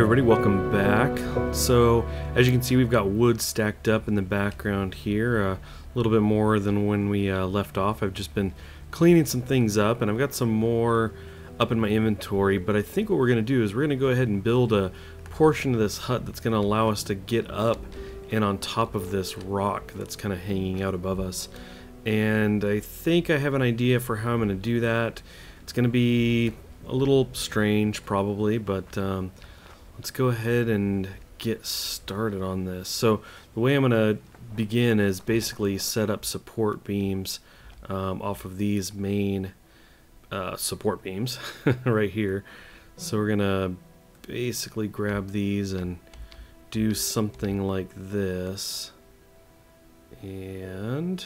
Everybody, welcome back. So as you can see, we've got wood stacked up in the background here, a little bit more than when we left off. I've just been cleaning some things up, and I've got some more up in my inventory, but I think what we're going to do is we're going to go ahead and build a portion of this hut that's going to allow us to get up and on top of this rock that's kind of hanging out above us. And I think I have an idea for how I'm going to do that. It's going to be a little strange probably, but let's go ahead and get started on this. So the way I'm going to begin is basically set up support beams off of these main support beams right here. So we're going to basically grab these and do something like this. And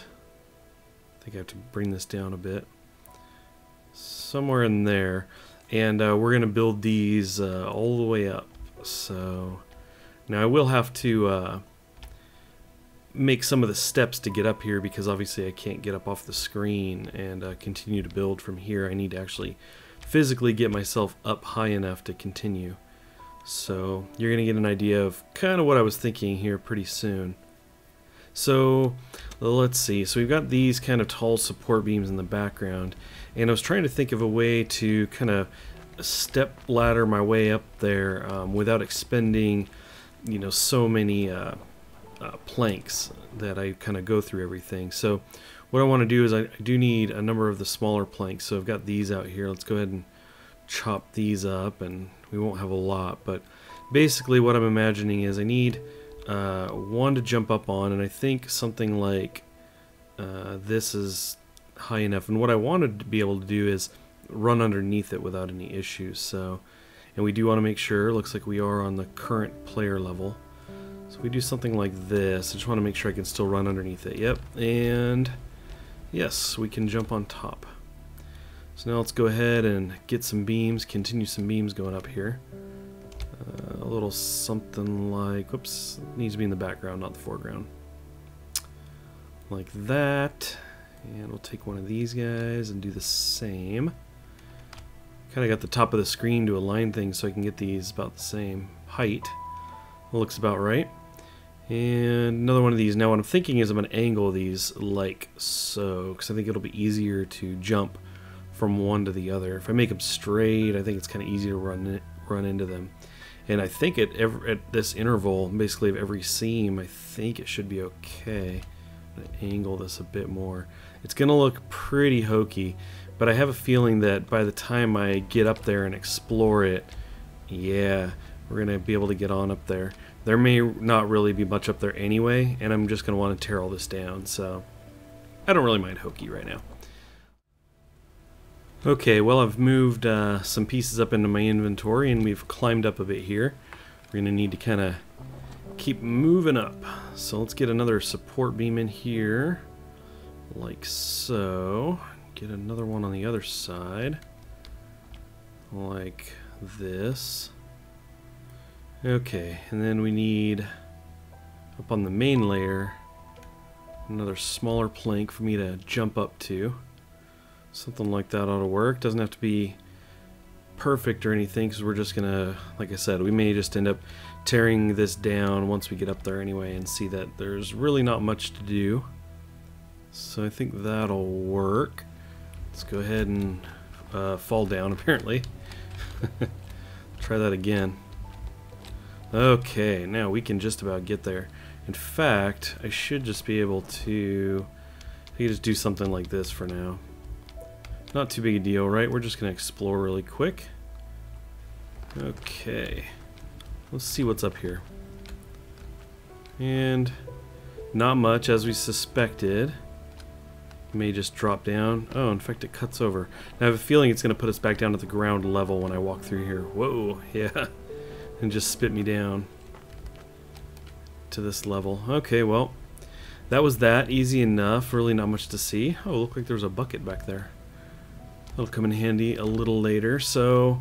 I think I have to bring this down a bit. Somewhere in there. And we're going to build these all the way up. So now I will have to make some of the steps to get up here, because obviously I can't get up off the screen and continue to build from here. I need to actually physically get myself up high enough to continue. So you're going to get an idea of kind of what I was thinking here pretty soon. So let's see. So we've got these kind of tall support beams in the background, and I was trying to think of a way to kind of step ladder my way up there without expending, you know, so many planks that I kind of go through everything. So what I want to do is I do need a number of the smaller planks. So I've got these out here. Let's go ahead and chop these up, and we won't have a lot, but basically what I'm imagining is I need one to jump up on, and I think something like this is high enough. And what I wanted to be able to do is run underneath it without any issues. So, and we do want to make sure, looks like we are on the current player level. So we do something like this. I just want to make sure I can still run underneath it. Yep, and yes, we can jump on top. So now let's go ahead and get some beams, continue some beams going up here. A little something like, whoops, needs to be in the background, not the foreground. Like that. And we'll take one of these guys and do the same. Kind of got the top of the screen to align things so I can get these about the same height. Looks about right. And another one of these. Now what I'm thinking is I'm going to angle these like so, because I think it'll be easier to jump from one to the other. If I make them straight, I think it's kind of easy to run into them. And I think at this interval, basically of every seam, I think it should be okay. I'm going to angle this a bit more. It's going to look pretty hokey, but I have a feeling that by the time I get up there and explore it, yeah, we're going to be able to get on up there. There may not really be much up there anyway, and I'm just going to want to tear all this down, so I don't really mind hokey right now. Okay, well, I've moved some pieces up into my inventory, and we've climbed up a bit here. We're going to need to kind of keep moving up. So let's get another support beam in here, like so. Get another one on the other side, like this. Okay, and then we need, up on the main layer, another smaller plank for me to jump up to. Something like that ought to work. Doesn't have to be perfect or anything, because we're just gonna, like I said, we may just end up tearing this down once we get up there anyway and see that there's really not much to do. So I think that'll work. Let's go ahead and fall down, apparently. Try that again. Okay, now we can just about get there. In fact, I should just be able to, I can just do something like this for now. Not too big a deal, right? We're just going to explore really quick. Okay. Let's see what's up here. And not much, as we suspected. May just drop down. Oh, in fact, it cuts over. Now, I have a feeling it's going to put us back down at the ground level when I walk through here. Whoa, yeah. And just spit me down to this level. Okay, well, that was that. Easy enough. Really not much to see. Oh, looked like there was a bucket back there. That'll come in handy a little later. So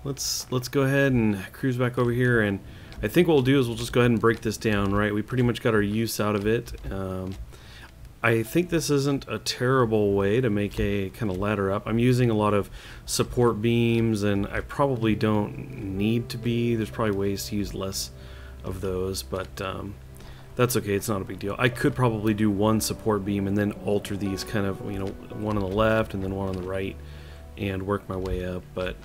let's go ahead and cruise back over here, and I think what we'll do is we'll just go ahead and break this down, right? We pretty much got our use out of it. I think this isn't a terrible way to make a kind of ladder up. I'm using a lot of support beams, and I probably don't need to be. There's probably ways to use less of those, but that's okay. It's not a big deal. I could probably do one support beam and then alter these kind of, you know, one on the left and then one on the right and work my way up, but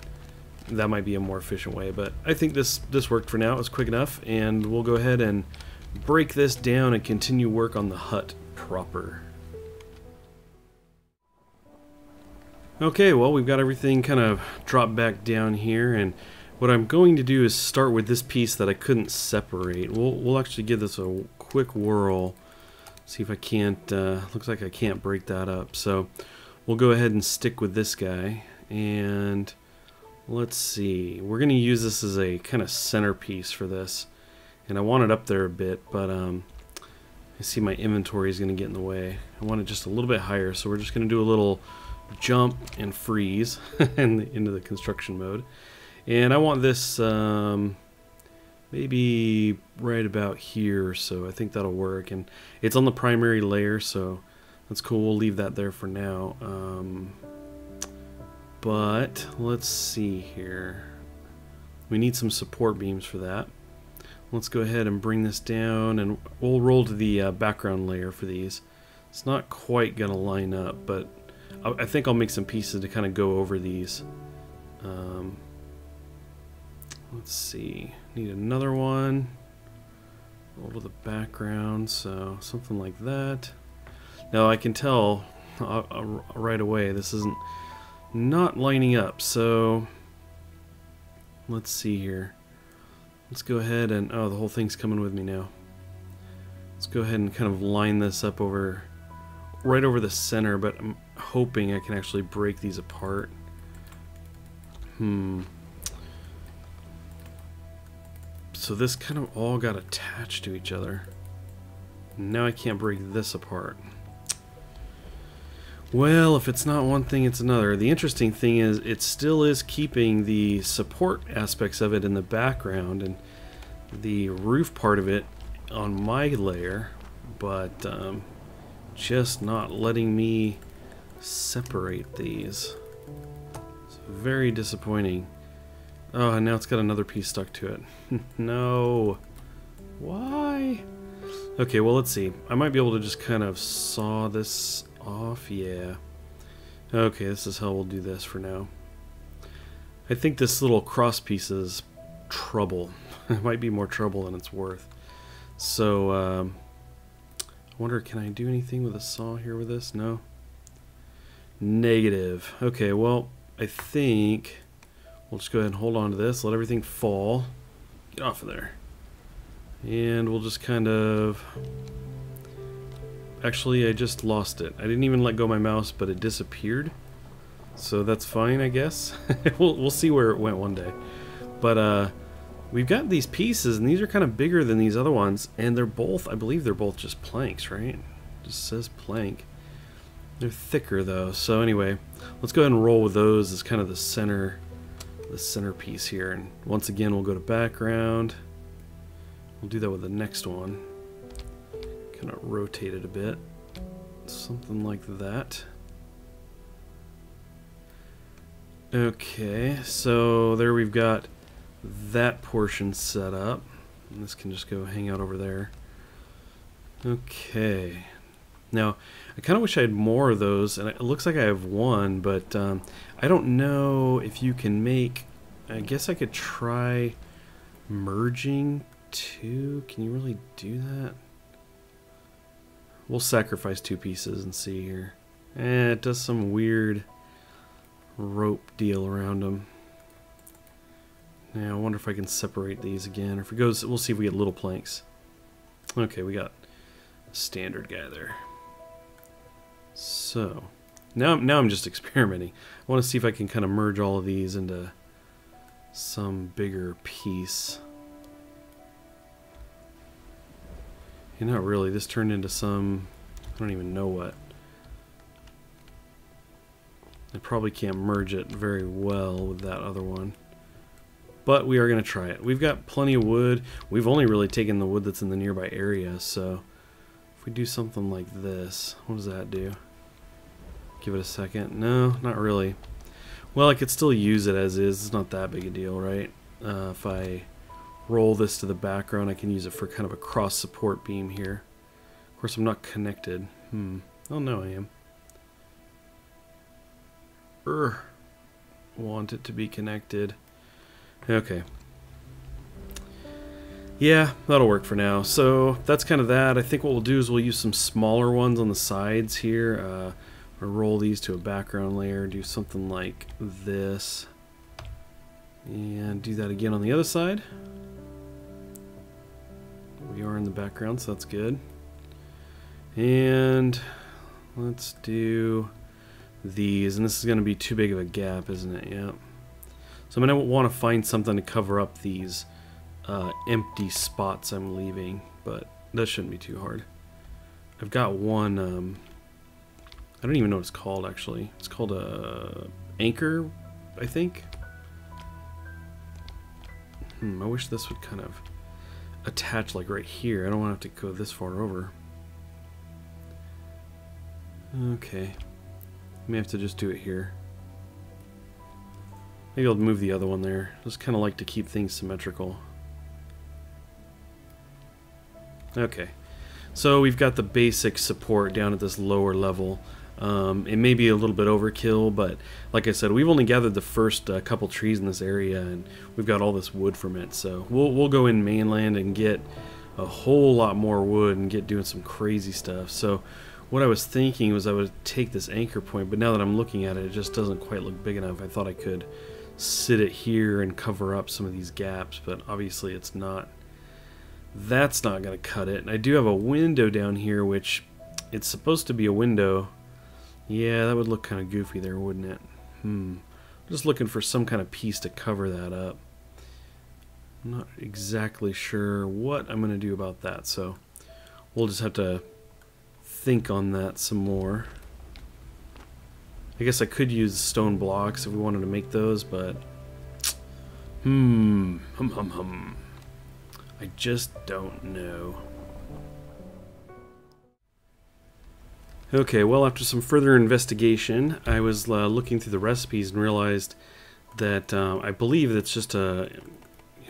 that might be a more efficient way. But I think this worked for now. It was quick enough, and we'll go ahead and break this down and continue work on the hut proper. Okay, well, we've got everything kind of dropped back down here, and what I'm going to do is start with this piece that I couldn't separate. We'll actually give this a quick whirl, see if I can't, looks like I can't break that up. So we'll go ahead and stick with this guy, and let's see. We're going to use this as a kind of centerpiece for this, and I want it up there a bit, but I see my inventory is going to get in the way. I want it just a little bit higher, so we're just going to do a little jump and freeze into the construction mode. And I want this maybe right about here, so I think that'll work. And it's on the primary layer, so that's cool. We'll leave that there for now. But let's see here. We need some support beams for that. Let's go ahead and bring this down, and we'll roll to the background layer for these. It's not quite going to line up, but I think I'll make some pieces to kind of go over these. Let's see. Need another one. Roll to the background, so something like that. Now I can tell right away this isn't not lining up, so let's see here. Let's go ahead and, oh, the whole thing's coming with me now. Let's go ahead and kind of line this up over, right over the center, but I'm hoping I can actually break these apart. So this kind of all got attached to each other. Now I can't break this apart. Well, if it's not one thing, it's another. The interesting thing is it still is keeping the support aspects of it in the background and the roof part of it on my layer, but just not letting me separate these. It's very disappointing. Oh, and now it's got another piece stuck to it. No. Why? Okay, well, let's see. I might be able to just kind of saw this off. Yeah. Okay, this is how we'll do this for now. I think this little cross piece is trouble. It might be more trouble than it's worth. So, I wonder, can I do anything with a saw here with this? No? Negative. Okay, well, I think we'll just go ahead and hold on to this, let everything fall. Get off of there. And we'll just kind of... Actually, I just lost it. I didn't even let go of my mouse, but it disappeared. So that's fine, I guess. We'll see where it went one day. But we've got these pieces, and these are kind of bigger than these other ones. And they're both, I believe they're both just planks, right? It just says plank. They're thicker, though. So anyway, let's go ahead and roll with those as kind of the centerpiece here. And once again, we'll go to background. We'll do that with the next one. Kind of rotate it a bit, something like that. Okay, so there we've got that portion set up, and this can just go hang out over there. Okay, now I kind of wish I had more of those, and it looks like I have one, but I don't know if you can make, I guess I could try merging two. Can you really do that? We'll sacrifice two pieces and see here. It does some weird rope deal around them. Now I wonder if I can separate these again. Or if it goes, we'll see if we get little planks. Okay, we got a standard guy there. So now I'm just experimenting. I want to see if I can kind of merge all of these into some bigger piece. Yeah, not really. This turned into some, I don't even know what. I probably can't merge it very well with that other one. But we are going to try it. We've got plenty of wood. We've only really taken the wood that's in the nearby area, so if If we do something like this, what does that do? Give it a second. No, not really. Well, I could still use it as is. It's not that big a deal, right? If I roll this to the background, I can use it for kind of a cross support beam here. Of course, I'm not connected. Oh no, I am. Want it to be connected. Okay. Yeah, that'll work for now. So that's kind of that. I think what we'll do is we'll use some smaller ones on the sides here. Or roll these to a background layer. Do something like this. And do that again on the other side. We are in the background, so that's good. And let's do these. And this is going to be too big of a gap, isn't it? Yeah. So I'm going to want to find something to cover up these empty spots I'm leaving, but that shouldn't be too hard. I've got one, I don't even know what it's called actually. It's called a anchor, I think. I wish this would kind of attach like right here. I don't want to have to go this far over. Okay. May have to just do it here. Maybe I'll move the other one there. Just kind of like to keep things symmetrical. Okay. So we've got the basic support down at this lower level. It may be a little bit overkill, but like I said, we've only gathered the first couple trees in this area, and we've got all this wood from it. So we'll go in mainland and get a whole lot more wood and get doing some crazy stuff. So what I was thinking was I would take this anchor point, but now that I'm looking at it, it just doesn't quite look big enough. I thought I could sit it here and cover up some of these gaps, but obviously it's not. That's not going to cut it. And I do have a window down here, which it's supposed to be a window. Yeah, that would look kind of goofy there, wouldn't it? Just looking for some kind of piece to cover that up. I'm not exactly sure what I'm going to do about that, so we'll just have to think on that some more. I guess I could use stone blocks if we wanted to make those, but I just don't know. Okay, well, after some further investigation, I was looking through the recipes and realized that I believe it's just a,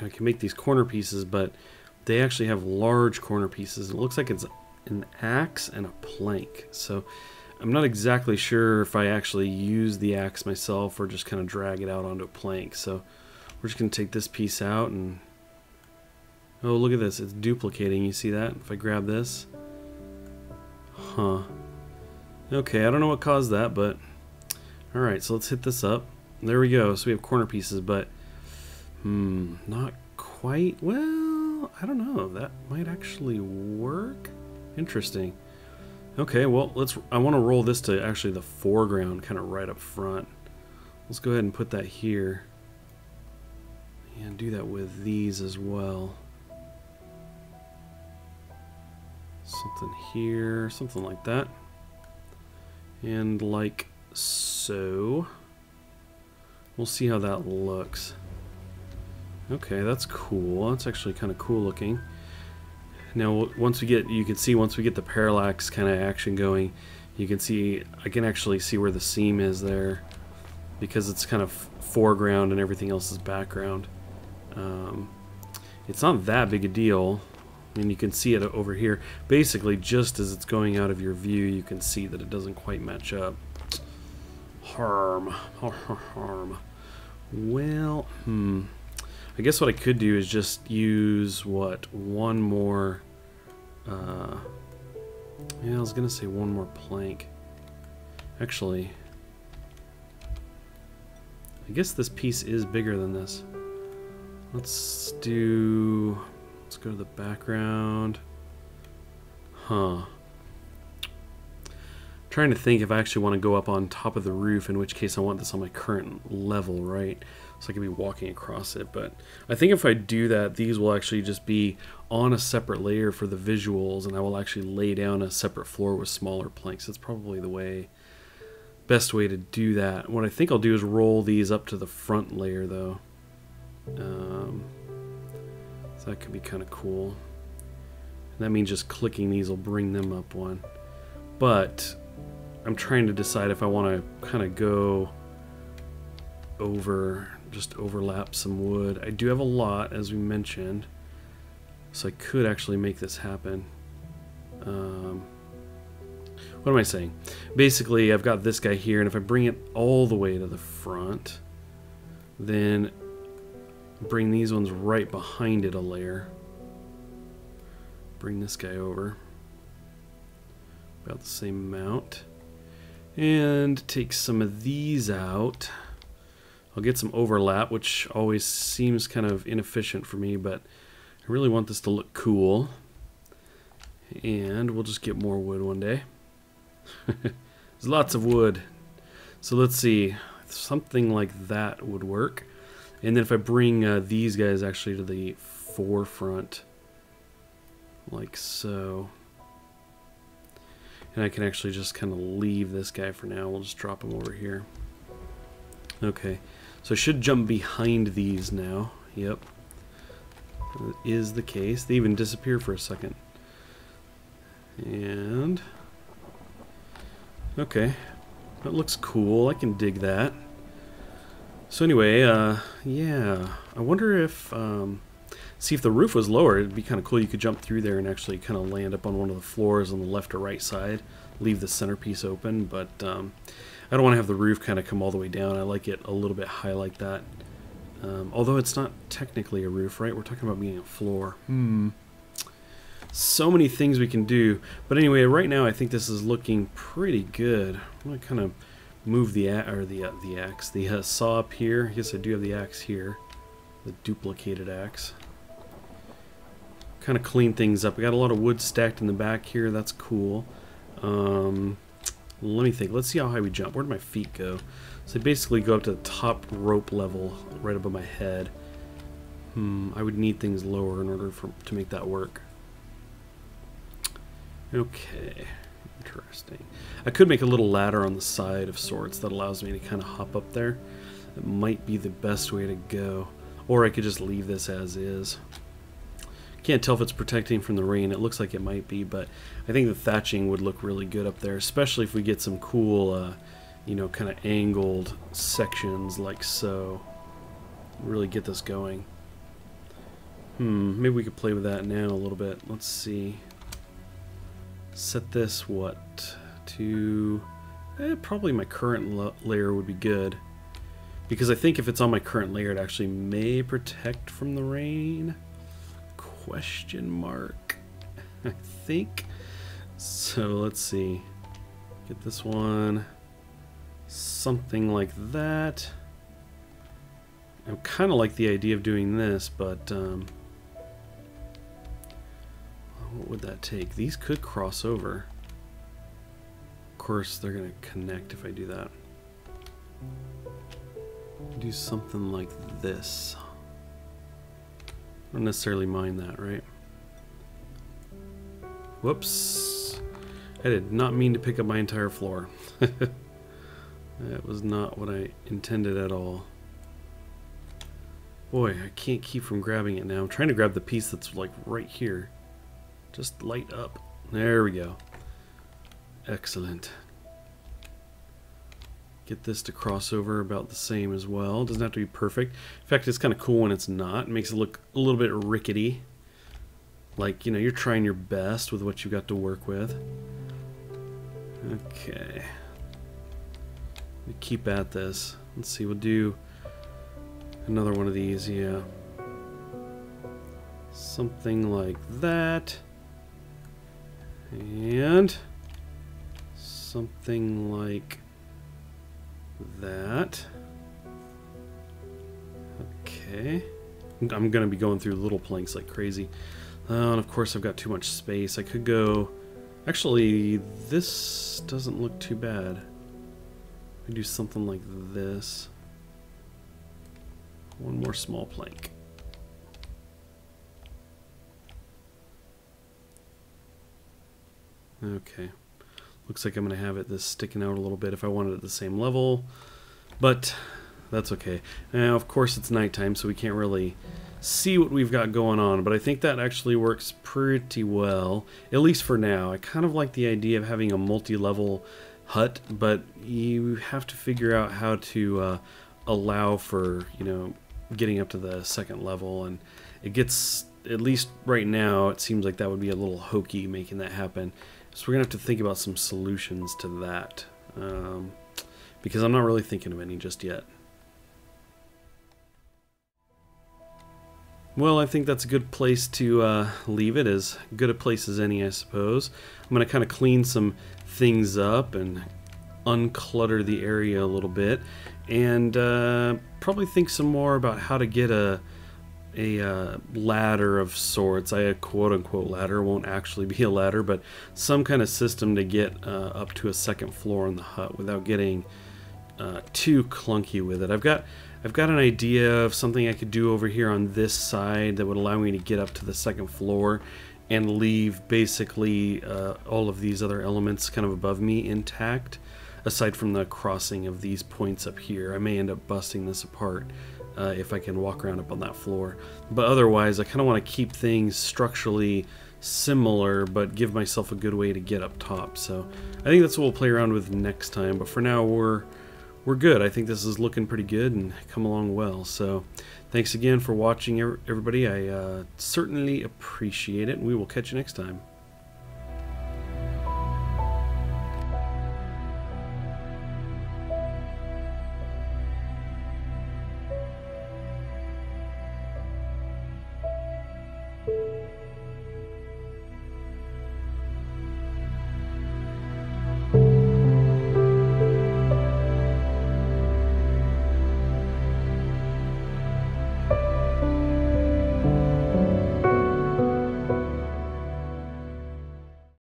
I can make these corner pieces, but they actually have large corner pieces. It looks like it's an axe and a plank. So I'm not exactly sure if I actually use the axe myself or just kind of drag it out onto a plank. So we're just going to take this piece out and, oh, look at this, it's duplicating. You see that? If I grab this, okay, I don't know what caused that, but alright, so let's hit this up. There we go. So we have corner pieces, but not quite. Well, I don't know. That might actually work. Interesting. Okay, well, I want to roll this to actually the foreground, kind of right up front. Let's go ahead and put that here. And do that with these as well. Something here, something like that. And like so. We'll see how that looks. Okay, that's cool. That's actually kind of cool looking. Now, once we get, you can see once we get the parallax kind of action going, you can see, I can actually see where the seam is there because it's kind of foreground and everything else is background. It's not that big a deal. I mean, you can see it over here. Basically, just as it's going out of your view, you can see that it doesn't quite match up. Harm. Well, I guess what I could do is just use, what, one more, yeah, I was going to say one more plank. Actually, I guess this piece is bigger than this. Let's go to the background. Trying to think if I actually want to go up on top of the roof, in which case I want this on my current level, right? So I could be walking across it. But I think if I do that, these will actually just be on a separate layer for the visuals, and I will actually lay down a separate floor with smaller planks. That's probably the best way to do that. What I think I'll do is roll these up to the front layer, though. So that could be kind of cool. That means just clicking these will bring them up one. But I'm trying to decide if I want to kind of go over, just overlap some wood. I do have a lot, as we mentioned, so I could actually make this happen. What am I saying? Basically, I've got this guy here, and if I bring it all the way to the front, then bring these ones right behind it a layer. Bring this guy over. About the same amount. And take some of these out. I'll get some overlap, which always seems kind of inefficient for me, but I really want this to look cool. And we'll just get more wood one day. There's lots of wood. So let's see. Something like that would work. And then if I bring these guys actually to the forefront, like so. And I can actually just kind of leave this guy for now. We'll just drop him over here. Okay. So I should jump behind these now. Yep. That is the case. They even disappear for a second. And okay, that looks cool. I can dig that. So anyway, yeah, I wonder if see if the roof was lower, it'd be kind of cool. You could jump through there and actually kind of land up on one of the floors on the left or right side, leave the centerpiece open, but I don't want to have the roof kind of come all the way down. I like it a little bit high like that. Although it's not technically a roof, right? We're talking about being a floor. So many things we can do. But anyway, right now I think this is looking pretty good. I'm going to kind of move the axe, the saw up here. I guess I do have the axe here, the duplicated axe. Kind of clean things up. We got a lot of wood stacked in the back here. That's cool. Let me think. Let's see how high we jump. Where do my feet go? So they basically go up to the top rope level, right above my head. I would need things lower in order to make that work. Okay, interesting. I could make a little ladder on the side of sorts that allows me to kind of hop up there. It might be the best way to go. Or I could just leave this as is. Can't tell if it's protecting from the rain. It looks like it might be, but I think the thatching would look really good up there, especially if we get some cool, you know, kind of angled sections like so. Really get this going. Maybe we could play with that now a little bit. Let's see. Set this, what, to probably my current layer would be good, because I think if it's on my current layer it actually may protect from the rain, question mark. I think so. Let's see, get this one something like that. I kind of like the idea of doing this, but what would that take? These could cross over. Of course, they're going to connect if I do that. Do something like this. I don't necessarily mind that, right? Whoops. I did not mean to pick up my entire floor. That was not what I intended at all. Boy, I can't keep from grabbing it now. I'm trying to grab the piece that's like right here. Just light up. There we go. Excellent. Get this to cross over about the same as well. Doesn't have to be perfect. In fact, it's kind of cool when it's not. It makes it look a little bit rickety. Like, you know, you're trying your best with what you got to work with. Okay. We keep at this. Let's see, we'll do another one of these, yeah. Something like that. And something like that. Okay. I'm going to be going through little planks like crazy. And of course I've got too much space. I could go... Actually, this doesn't look too bad. I do something like this. One more small plank. Okay. Looks like I'm going to have it this sticking out a little bit if I wanted it at the same level. But That's okay. Now, of course, it's nighttime, so we can't really see what we've got going on, but I think that actually works pretty well, at least for now. I kind of like the idea of having a multi-level hut, but you have to figure out how to allow for, you know, getting up to the second level, and it gets, at least right now, it seems like that would be a little hokey making that happen. So we're gonna have to think about some solutions to that, because I'm not really thinking of any just yet. Well, I think that's a good place to leave it, as good a place as any, I suppose. I'm going to kind of clean some things up and unclutter the area a little bit, and probably think some more about how to get a ladder of sorts. A quote-unquote ladder, won't actually be a ladder, but some kind of system to get up to a second floor in the hut without getting too clunky with it. I've got an idea of something I could do over here on this side that would allow me to get up to the second floor and leave basically all of these other elements kind of above me intact, aside from the crossing of these points up here. I may end up busting this apart if I can walk around up on that floor. But otherwise, I kind of want to keep things structurally similar, but give myself a good way to get up top. So I think that's what we'll play around with next time. But for now, we're good. I think this is looking pretty good and come along well. So thanks again for watching, everybody. I certainly appreciate it, and we will catch you next time.